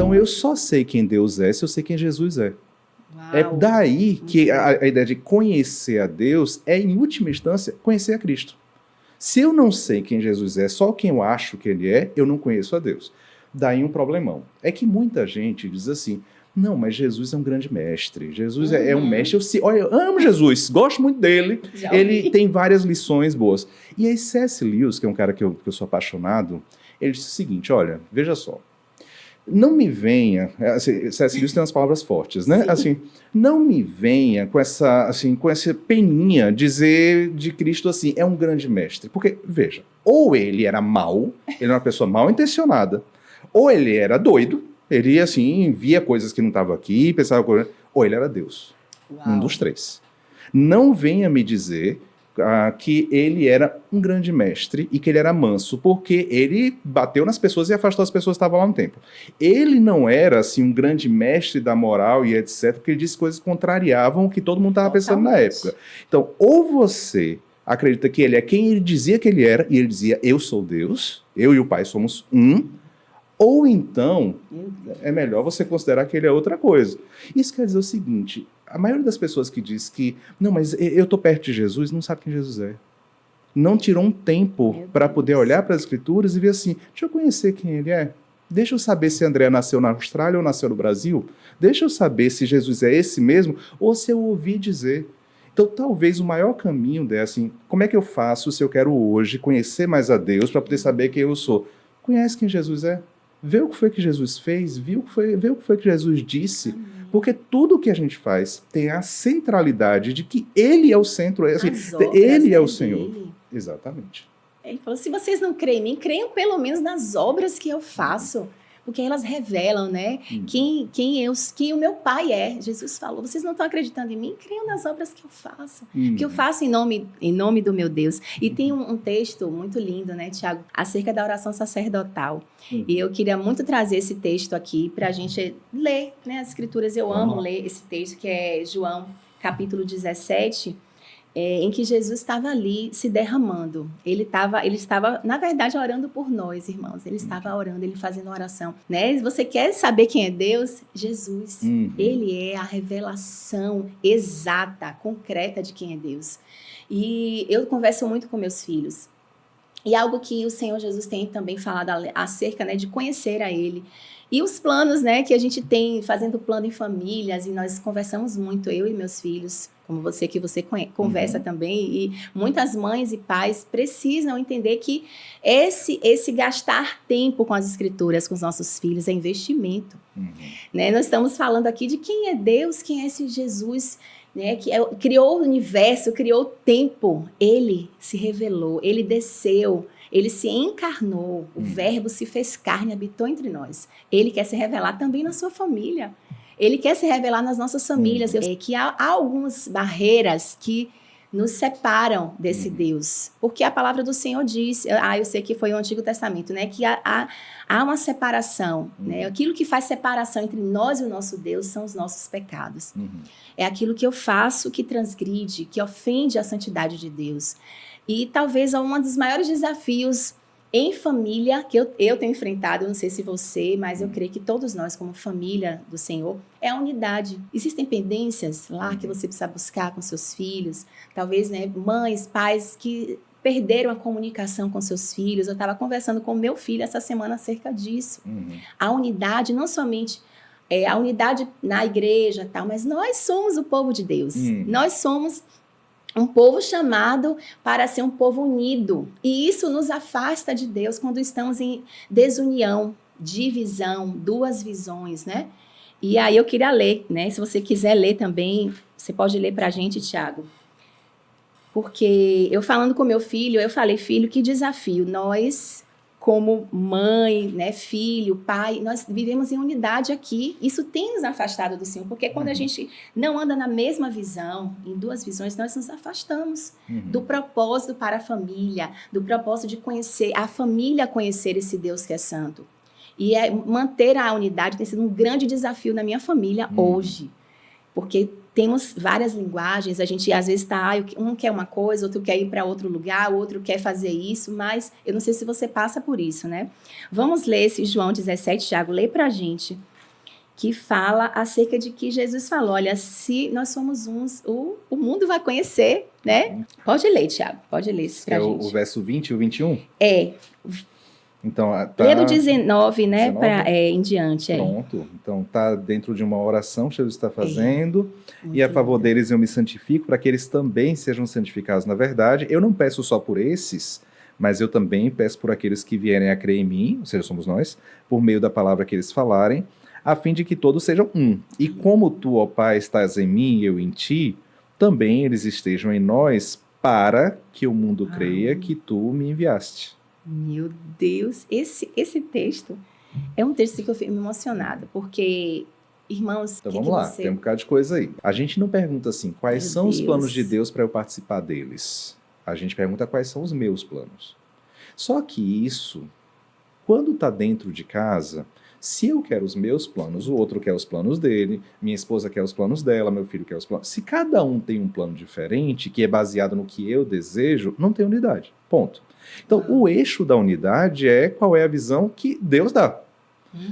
Então, eu só sei quem Deus é se eu sei quem Jesus é. Uau. É daí que a ideia de conhecer a Deus é, em última instância, conhecer a Cristo. Se eu não sei quem Jesus é, só quem eu acho que ele é, eu não conheço a Deus. Daí um problemão. É que muita gente diz assim, não, mas Jesus é um grande mestre. Jesus é um mestre. Olha, eu amo Jesus, gosto muito dele. Ele tem várias lições boas. E aí C.S. Lewis, que é um cara que eu sou apaixonado, ele disse o seguinte, olha, veja só. Não me venha, assim, C.S. Lewis tem umas palavras fortes, né? Sim. Assim, não me venha com essa peninha dizer de Cristo assim, é um grande mestre. Porque, veja, ou ele era mau, ele era uma pessoa mal intencionada, ou ele era doido, ele, assim, via coisas que não estavam aqui, pensava coisas, ou ele era Deus. Uau. Um dos três. Não venha me dizer que ele era um grande mestre e que ele era manso, porque ele bateu nas pessoas e afastou as pessoas que estavam lá no templo. Ele não era, assim, um grande mestre da moral e etc, porque ele disse coisas que contrariavam o que todo mundo estava pensando na época. Então, ou você acredita que ele é quem ele dizia que ele era, e ele dizia, eu sou Deus, eu e o Pai somos um, ou então é melhor você considerar que ele é outra coisa. Isso quer dizer o seguinte, a maioria das pessoas que diz que, não, mas eu estou perto de Jesus, não sabe quem Jesus é. Não tirou um tempo para poder olhar para as Escrituras e ver assim, deixa eu conhecer quem ele é. Deixa eu saber se André nasceu na Austrália ou nasceu no Brasil. Deixa eu saber se Jesus é esse mesmo ou se eu ouvi dizer. Então, talvez o maior caminho é assim, como é que eu faço se eu quero hoje conhecer mais a Deus para poder saber quem eu sou? Conhece quem Jesus é? Vê o que foi que Jesus fez, vê o que foi que Jesus disse, porque tudo que a gente faz tem a centralidade de que ele é o centro, assim, ele é o Senhor. Dele. Exatamente. Ele falou, se vocês não creem em mim, creiam pelo menos nas obras que eu faço, porque elas revelam, né, quem o meu Pai é. Jesus falou, vocês não estão acreditando em mim? Creiam nas obras que eu faço, que eu faço em nome do meu Deus. E tem um texto muito lindo, né, Tiago, acerca da oração sacerdotal. E eu queria muito trazer esse texto aqui para a gente ler, né, as Escrituras. Eu amo ler esse texto, que é João, capítulo 17, em que Jesus estava ali se derramando. Ele estava, na verdade, orando por nós, irmãos. Ele estava orando, ele fazendo oração. Né? Você quer saber quem é Deus? Jesus. Ele é a revelação exata, concreta de quem é Deus. E eu converso muito com meus filhos. E algo que o Senhor Jesus tem também falado acerca, né, de conhecer a Ele. E os planos, né, que a gente tem, fazendo plano em famílias, e nós conversamos muito, eu e meus filhos, como você, que você conversa também, e muitas mães e pais precisam entender que esse gastar tempo com as Escrituras, com os nossos filhos, é investimento. Né? Nós estamos falando aqui de quem é Deus, quem é esse Jesus, né, que criou o universo, criou o tempo. Ele se revelou, ele desceu, ele se encarnou, o Verbo se fez carne, habitou entre nós. Ele quer se revelar também na sua família. Ele quer se revelar nas nossas famílias. Que há algumas barreiras que nos separam desse Deus. Porque a palavra do Senhor diz, eu sei que foi o Antigo Testamento, né, que há uma separação. Né? Aquilo que faz separação entre nós e o nosso Deus são os nossos pecados. É aquilo que eu faço que transgride, que ofende a santidade de Deus. E talvez um dos maiores desafios em família que eu tenho enfrentado, eu não sei se você, mas eu creio que todos nós, como família do Senhor, é a unidade. Existem pendências lá que você precisa buscar com seus filhos, talvez, né, mães, pais que perderam a comunicação com seus filhos. Eu estava conversando com o meu filho essa semana acerca disso. A unidade, não somente a unidade na igreja, tal, mas nós somos o povo de Deus. Nós somos um povo chamado para ser um povo unido. E isso nos afasta de Deus quando estamos em desunião, divisão, duas visões, né? E aí eu queria ler, né? Se você quiser ler também, você pode ler para a gente, Tiago. Porque eu falando com meu filho, eu falei, filho, que desafio. Nós, como mãe, né, filho, pai, nós vivemos em unidade aqui. Isso tem nos afastado do Senhor, porque quando a gente não anda na mesma visão, em duas visões, nós nos afastamos do propósito para a família, do propósito de conhecer, a família conhecer esse Deus que é santo. E manter a unidade tem sido um grande desafio na minha família hoje, porque temos várias linguagens, a gente às vezes está, um quer uma coisa, outro quer ir para outro lugar, o outro quer fazer isso, mas eu não sei se você passa por isso, né? Vamos ler esse João 17, Tiago, lê para a gente que fala acerca de que Jesus falou, olha, se nós somos uns, o mundo vai conhecer, né? Pode ler, Tiago, pode ler isso pra gente. O verso 20 e o 21? Então, Lê do 19, né, 19? Em diante. Pronto. Então, está dentro de uma oração que Jesus está fazendo. E a Muito favor lindo. deles eu me santifico, para que eles também sejam santificados na verdade. Eu não peço só por esses, mas eu também peço por aqueles que vierem a crer em mim, ou seja, somos nós, por meio da palavra que eles falarem, a fim de que todos sejam um. E como tu, ó Pai, estás em mim e eu em ti, também eles estejam em nós, para que o mundo creia que tu me enviaste. Meu Deus, esse texto é um texto que eu fico emocionada, porque, irmãos, Então vamos lá, tem um bocado de coisa aí. A gente não pergunta assim, quais Meu são os Deus. planos de Deus para eu participar deles? A gente pergunta quais são os meus planos. Só que isso, quando está dentro de casa, se eu quero os meus planos, o outro quer os planos dele, minha esposa quer os planos dela, meu filho quer os planos. Se cada um tem um plano diferente, que é baseado no que eu desejo, não tem unidade. Ponto. Então, o eixo da unidade é qual é a visão que Deus dá.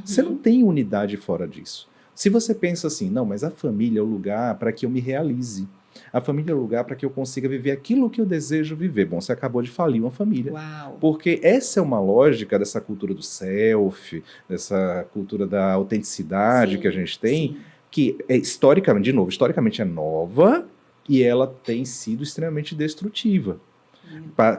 Você não tem unidade fora disso. Se você pensa assim, não, mas a família é o lugar para que eu me realize. A família é o lugar para que eu consiga viver aquilo que eu desejo viver. Bom, você acabou de falir uma família. Uau. Porque essa é uma lógica dessa cultura do self, dessa cultura da autenticidade Sim, que a gente tem, sim. que é historicamente, de novo, historicamente é nova e ela tem sido extremamente destrutiva.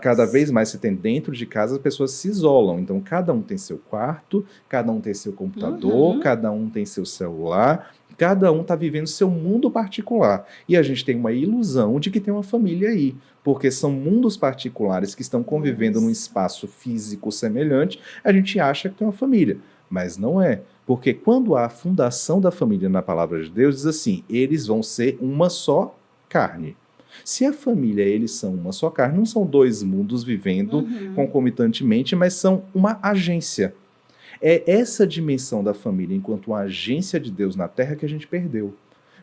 Cada vez mais você tem dentro de casa, as pessoas se isolam. Então, cada um tem seu quarto, cada um tem seu computador, cada um tem seu celular, cada um está vivendo seu mundo particular. E a gente tem uma ilusão de que tem uma família aí, porque são mundos particulares que estão convivendo num espaço físico semelhante, a gente acha que tem uma família. Mas não é. Porque quando há a fundação da família na palavra de Deus, diz assim, eles vão ser uma só carne. Se a família, eles são uma só carne, não são dois mundos vivendo concomitantemente, mas são uma agência. É essa dimensão da família enquanto uma agência de Deus na Terra que a gente perdeu.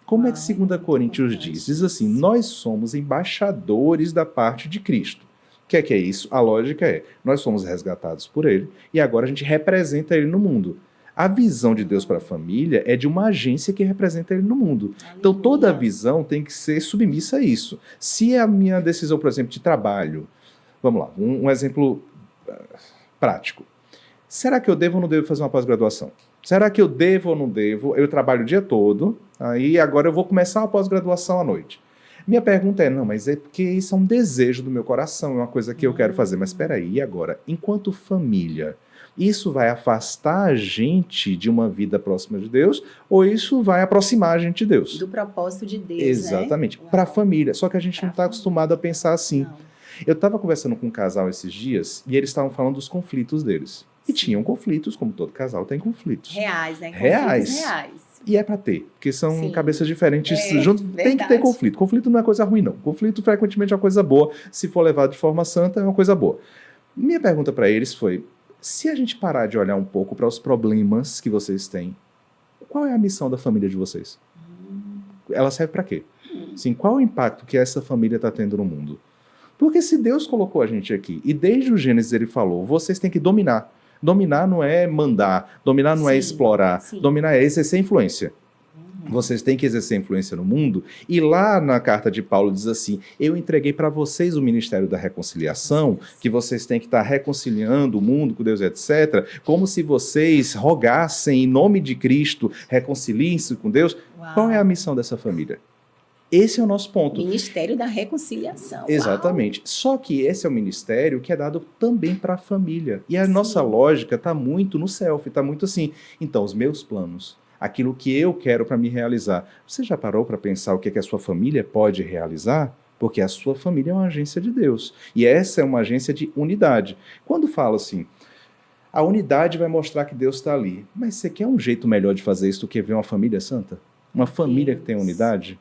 Como é que 2 Coríntios diz? Diz assim, nós somos embaixadores da parte de Cristo. O que é isso? A lógica é, nós somos resgatados por Ele e agora a gente representa Ele no mundo. A visão de Deus para a família é de uma agência que representa Ele no mundo. Então, toda a visão tem que ser submissa a isso. Se a minha decisão, por exemplo, de trabalho... Vamos lá, um exemplo prático. Será que eu devo ou não devo fazer uma pós-graduação? Será que eu devo ou não devo? Eu trabalho o dia todo, aí agora eu vou começar uma pós-graduação à noite. Minha pergunta é, não, mas é porque isso é um desejo do meu coração, é uma coisa que eu quero fazer. Mas espera aí, e agora? Enquanto família... Isso vai afastar a gente de uma vida próxima de Deus ou isso vai aproximar a gente de Deus? Do propósito de Deus, Exatamente, né? para a família. Só que a gente não está acostumado a pensar assim. Não. Eu estava conversando com um casal esses dias e eles estavam falando dos conflitos deles. E tinham conflitos, como todo casal tem conflitos. Reais, né? Reais. Conflitos reais. E é para ter, porque são Sim. cabeças diferentes juntos. Tem que verdade. ter conflito. Conflito não é coisa ruim, não. Conflito frequentemente é uma coisa boa. Se for levado de forma santa, é uma coisa boa. Minha pergunta para eles foi, se a gente parar de olhar um pouco para os problemas que vocês têm, qual é a missão da família de vocês? Ela serve para quê? Assim, qual é o impacto que essa família está tendo no mundo? Porque se Deus colocou a gente aqui, e desde o Gênesis ele falou, vocês têm que dominar. Dominar não é mandar, dominar não é Sim, explorar, sim. dominar é exercer influência. Vocês têm que exercer influência no mundo. E lá na carta de Paulo diz assim, eu entreguei para vocês o ministério da reconciliação, que vocês têm que estar reconciliando o mundo com Deus, etc. Como se vocês rogassem em nome de Cristo, reconciliem-se com Deus. Uau. Qual é a missão dessa família? Esse é o nosso ponto. Ministério da Reconciliação. Exatamente. Só que esse é o ministério que é dado também para a família. E a Sim. nossa lógica está muito no self, está muito assim. Então, os meus planos, aquilo que eu quero para me realizar. Você já parou para pensar o que a sua família pode realizar? Porque a sua família é uma agência de Deus. E essa é uma agência de unidade. Quando fala assim, a unidade vai mostrar que Deus está ali. Mas você quer um jeito melhor de fazer isso do que ver uma família santa? Uma família que tem unidade?